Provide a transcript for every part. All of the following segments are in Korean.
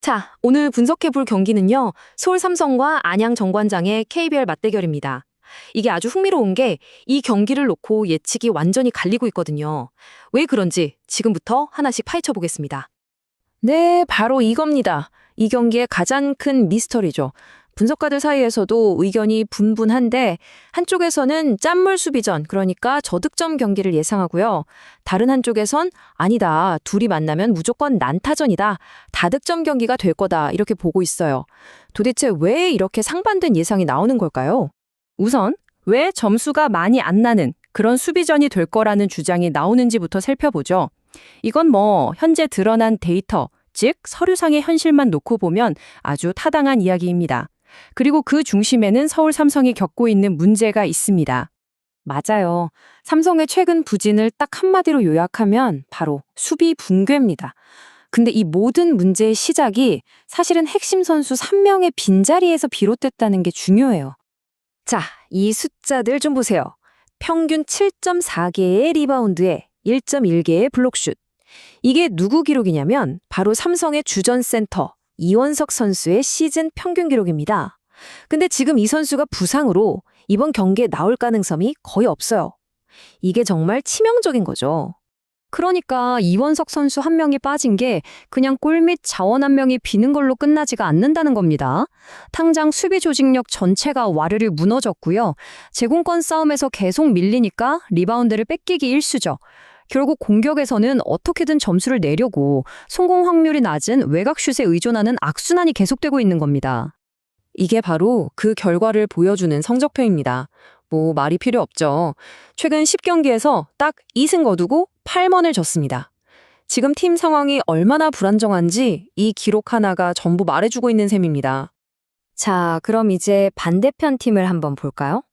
자, 오늘 분석해볼 경기는요, 서울 삼성과 안양 정관장의 KBL 맞대결입니다. 이게 아주 흥미로운 게 이 경기를 놓고 예측이 완전히 갈리고 있거든요. 왜 그런지 지금부터 하나씩 파헤쳐 보겠습니다. 네, 바로 이겁니다. 이 경기의 가장 큰 미스터리죠. 분석가들 사이에서도 의견이 분분한데 한쪽에서는 짠물 수비전, 그러니까 저득점 경기를 예상하고요. 다른 한쪽에선 아니다, 둘이 만나면 무조건 난타전이다, 다득점 경기가 될 거다 이렇게 보고 있어요. 도대체 왜 이렇게 상반된 예상이 나오는 걸까요? 우선 왜 점수가 많이 안 나는 그런 수비전이 될 거라는 주장이 나오는지부터 살펴보죠. 이건 현재 드러난 데이터, 즉 서류상의 현실만 놓고 보면 아주 타당한 이야기입니다. 그리고 그 중심에는 서울 삼성이 겪고 있는 문제가 있습니다. 맞아요. 삼성의 최근 부진을 딱 한마디로 요약하면 바로 수비 붕괴입니다. 근데 이 모든 문제의 시작이 사실은 핵심 선수 3명의 빈자리에서 비롯됐다는 게 중요해요. 자, 이 숫자들 좀 보세요. 평균 7.4개의 리바운드에 1.1개의 블록슛. 이게 누구 기록이냐면 바로 삼성의 주전 센터 이원석 선수의 시즌 평균 기록입니다. 근데 지금 이 선수가 부상으로 이번 경기에 나올 가능성이 거의 없어요. 이게 정말 치명적인 거죠. 그러니까 이원석 선수 한 명이 빠진 게 그냥 골 및 자원 한 명이 비는 걸로 끝나지가 않는다는 겁니다. 당장 수비 조직력 전체가 와르르 무너졌고요. 제공권 싸움에서 계속 밀리니까 리바운드를 뺏기기 일쑤죠. 결국 공격에서는 어떻게든 점수를 내려고 성공 확률이 낮은 외곽슛에 의존하는 악순환이 계속되고 있는 겁니다. 이게 바로 그 결과를 보여주는 성적표입니다. 말이 필요 없죠. 최근 10경기에서 딱 2승 거두고 8번을 졌습니다. 지금 팀 상황이 얼마나 불안정한지 이 기록 하나가 전부 말해주고 있는 셈입니다. 자, 그럼 이제 반대편 팀을 한번 볼까요?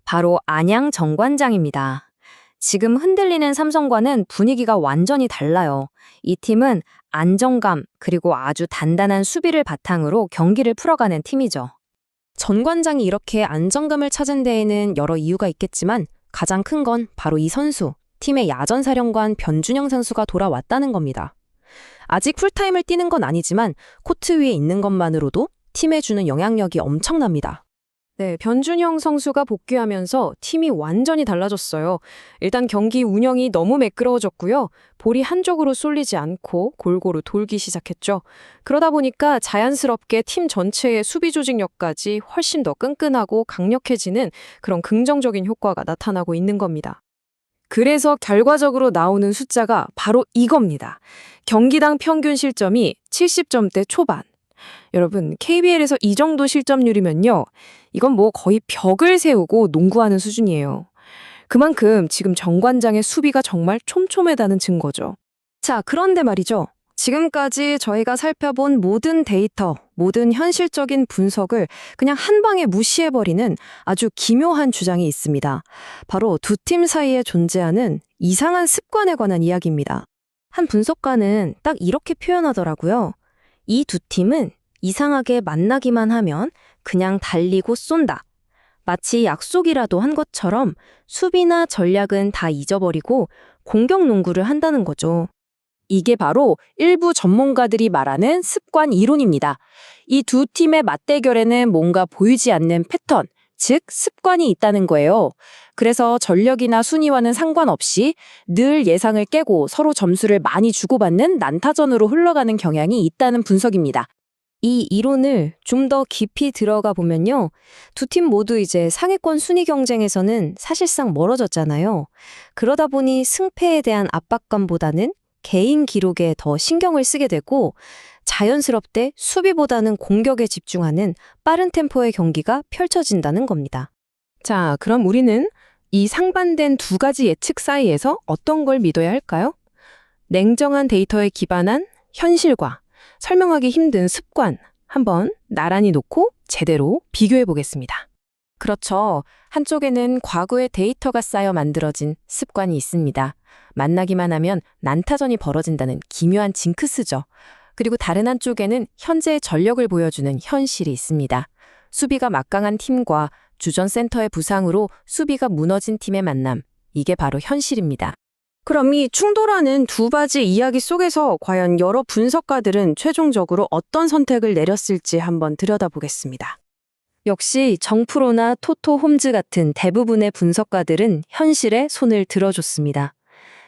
바로 안양 정관장입니다. 지금 흔들리는 삼성과는 분위기가 완전히 달라요. 이 팀은 안정감 그리고 아주 단단한 수비를 바탕으로 경기를 풀어가는 팀이죠. 전 관장이 이렇게 안정감을 찾은 데에는 여러 이유가 있겠지만 가장 큰 건 바로 이 선수, 팀의 야전사령관 변준영 선수가 돌아왔다는 겁니다. 아직 풀타임을 뛰는 건 아니지만 코트 위에 있는 것만으로도 팀에 주는 영향력이 엄청납니다. 네, 변준영 선수가 복귀하면서 팀이 완전히 달라졌어요. 일단 경기 운영이 너무 매끄러워졌고요. 볼이 한쪽으로 쏠리지 않고 골고루 돌기 시작했죠. 그러다 보니까 자연스럽게 팀 전체의 수비 조직력까지 훨씬 더 끈끈하고 강력해지는 그런 긍정적인 효과가 나타나고 있는 겁니다. 그래서 결과적으로 나오는 숫자가 바로 이겁니다. 경기당 평균 실점이 70점대 초반. 여러분, KBL에서 이 정도 실점률이면요, 이건 거의 벽을 세우고 농구하는 수준이에요. 그만큼 지금 정관장의 수비가 정말 촘촘하다는 증거죠. 자, 그런데 말이죠. 지금까지 저희가 살펴본 모든 데이터, 모든 현실적인 분석을 그냥 한 방에 무시해버리는 아주 기묘한 주장이 있습니다. 바로 두 팀 사이에 존재하는 이상한 습관에 관한 이야기입니다. 한 분석가는 딱 이렇게 표현하더라고요. 이 두 팀은 이상하게 만나기만 하면 그냥 달리고 쏜다. 마치 약속이라도 한 것처럼 수비나 전략은 다 잊어버리고 공격 농구를 한다는 거죠. 이게 바로 일부 전문가들이 말하는 습관 이론입니다. 이 두 팀의 맞대결에는 뭔가 보이지 않는 패턴, 즉 습관이 있다는 거예요. 그래서 전력이나 순위와는 상관없이 늘 예상을 깨고 서로 점수를 많이 주고받는 난타전으로 흘러가는 경향이 있다는 분석입니다. 이 이론을 좀 더 깊이 들어가 보면요. 두 팀 모두 이제 상위권 순위 경쟁에서는 사실상 멀어졌잖아요. 그러다 보니 승패에 대한 압박감보다는 개인 기록에 더 신경을 쓰게 되고 자연스럽게 수비보다는 공격에 집중하는 빠른 템포의 경기가 펼쳐진다는 겁니다. 자, 그럼 우리는 이 상반된 두 가지 예측 사이에서 어떤 걸 믿어야 할까요? 냉정한 데이터에 기반한 현실과 설명하기 힘든 습관 한번 나란히 놓고 제대로 비교해 보겠습니다. 그렇죠. 한쪽에는 과거의 데이터가 쌓여 만들어진 습관이 있습니다. 만나기만 하면 난타전이 벌어진다는 기묘한 징크스죠. 그리고 다른 한쪽에는 현재의 전력을 보여주는 현실이 있습니다. 수비가 막강한 팀과 주전 센터의 부상으로 수비가 무너진 팀의 만남. 이게 바로 현실입니다. 그럼 이 충돌하는 두 바지 이야기 속에서 과연 여러 분석가들은 최종적으로 어떤 선택을 내렸을지 한번 들여다보겠습니다. 역시 정프로나 토토 홈즈 같은 대부분의 분석가들은 현실에 손을 들어줬습니다.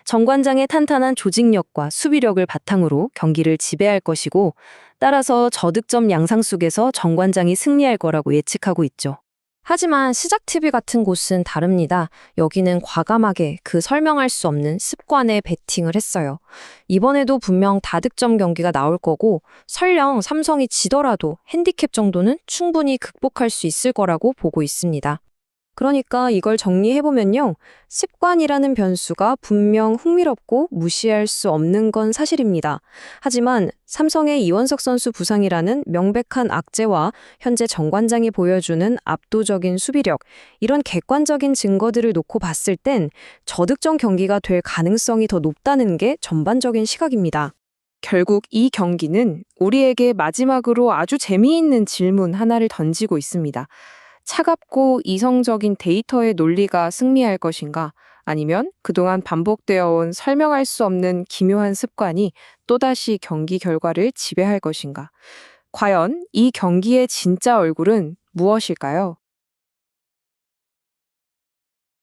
정관장의 탄탄한 조직력과 수비력을 바탕으로 경기를 지배할 것이고, 따라서 저득점 양상 속에서 정관장이 승리할 거라고 예측하고 있죠. 하지만 시작TV 같은 곳은 다릅니다. 여기는 과감하게 그 설명할 수 없는 습관에 베팅을 했어요. 이번에도 분명 다득점 경기가 나올 거고, 설령 삼성이 지더라도 핸디캡 정도는 충분히 극복할 수 있을 거라고 보고 있습니다. 그러니까 이걸 정리해보면요. 습관이라는 변수가 분명 흥미롭고 무시할 수 없는 건 사실입니다. 하지만 삼성의 이원석 선수 부상이라는 명백한 악재와 현재 정관장이 보여주는 압도적인 수비력, 이런 객관적인 증거들을 놓고 봤을 땐 저득점 경기가 될 가능성이 더 높다는 게 전반적인 시각입니다. 결국 이 경기는 우리에게 마지막으로 아주 재미있는 질문 하나를 던지고 있습니다. 차갑고 이성적인 데이터의 논리가 승리할 것인가? 아니면 그동안 반복되어 온 설명할 수 없는 기묘한 습관이 또다시 경기 결과를 지배할 것인가? 과연 이 경기의 진짜 얼굴은 무엇일까요?